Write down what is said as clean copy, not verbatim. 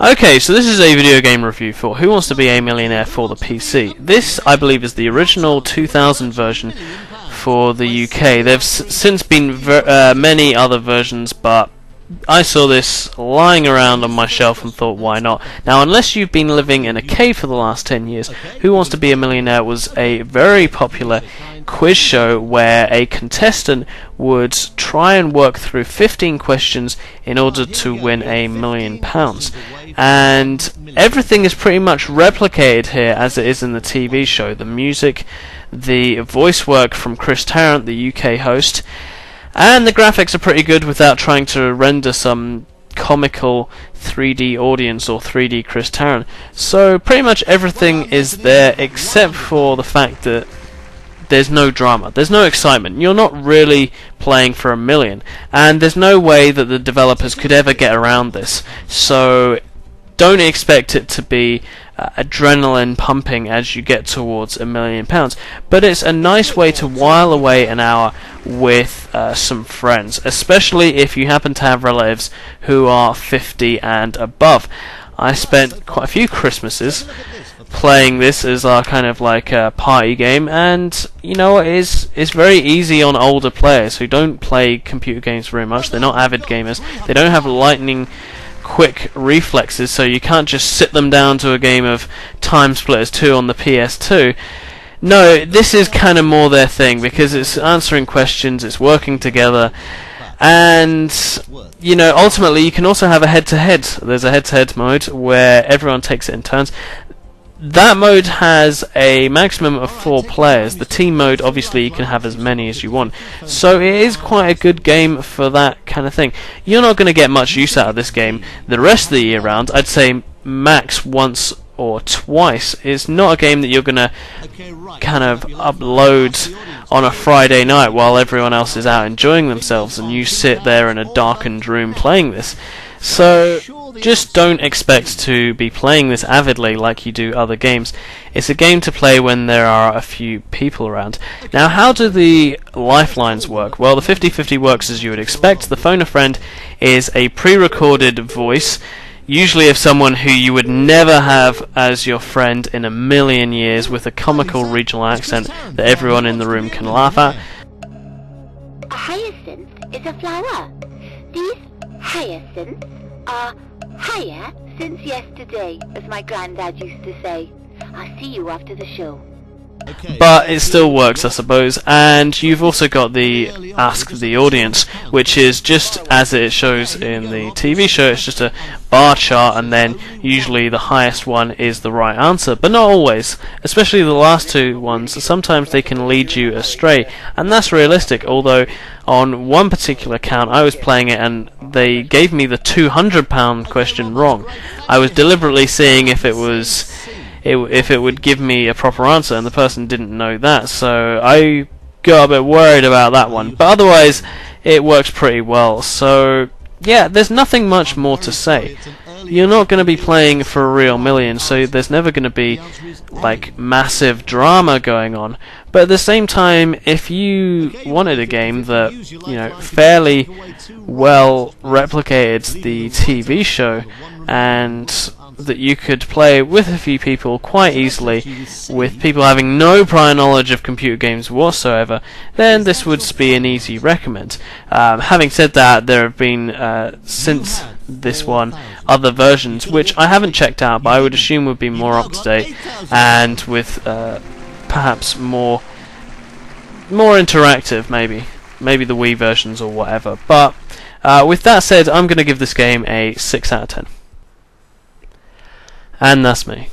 Okay, so this is a video game review for Who Wants to Be a Millionaire for the PC. This, I believe, is the original 2000 version for the UK. There's since been many other versions, but I saw this lying around on my shelf and thought, why not? Now, unless you've been living in a cave for the last 10 years, Who Wants to Be a Millionaire was a very popular quiz show where a contestant would try and work through 15 questions in order to win £1 million. And everything is pretty much replicated here as it is in the TV show. The music, the voice work from Chris Tarrant, the UK host, and the graphics are pretty good without trying to render some comical 3D audience or 3D Chris Tarrant. So pretty much everything is there except for the fact that there's no drama, there's no excitement. You're not really playing for $1 million, and there's no way that the developers could ever get around this. So don't expect it to be adrenaline pumping as you get towards £1 million, but it's a nice way to while away an hour with some friends, especially if you happen to have relatives who are 50 and above. I spent quite a few Christmases playing this as our kind of like party game, and you know, it's very easy on older players who don't play computer games very much. They're not avid gamers, they don't have lightning quick reflexes, so you can't just sit them down to a game of Time Splitters 2 on the PS2. No, this is kind of more their thing, because it's answering questions, it's working together, and you know, ultimately you can also have a head-to-head. There's a head-to-head mode where everyone takes it in turns. That mode has a maximum of 4 players. The team mode, obviously, you can have as many as you want. So it is quite a good game for that kind of thing. You're not going to get much use out of this game the rest of the year round. I'd say max once or twice. It's not a game that you're going to kind of upload on a Friday night while everyone else is out enjoying themselves and you sit there in a darkened room playing this. So just don't expect to be playing this avidly like you do other games. It's a game to play when there are a few people around. Now, how do the lifelines work? Well, the 50-50 works as you would expect. The phone a friend is a pre-recorded voice, usually of someone who you would never have as your friend in a million years, with a comical regional accent that everyone in the room can laugh at. A hyacinth is a flower. These hyacinths are higher since yesterday, as my granddad used to say. I'll see you after the show. But it still works, I suppose. And you've also got the Ask the Audience, which is just as it shows in the TV show. It's just a bar chart, and then usually the highest one is the right answer, but not always. Especially the last two ones, sometimes they can lead you astray, and that's realistic. Although on one particular count I was playing it and they gave me the £200 question wrong. I was deliberately seeing if it would give me a proper answer, and the person didn't know that, so I got a bit worried about that one. But otherwise, it works pretty well. So yeah, there's nothing much more to say. You're not going to be playing for a real million, so there's never going to be like massive drama going on. But at the same time, if you wanted a game that, you know, fairly well replicated the TV show, and that you could play with a few people quite easily, with people having no prior knowledge of computer games whatsoever, then this would be an easy recommend. Having said that, there have been, since this one, other versions which I haven't checked out, but I would assume would be more up to date and with perhaps more interactive, maybe the Wii versions or whatever. But with that said, I'm going to give this game a 6 out of 10. And that's me.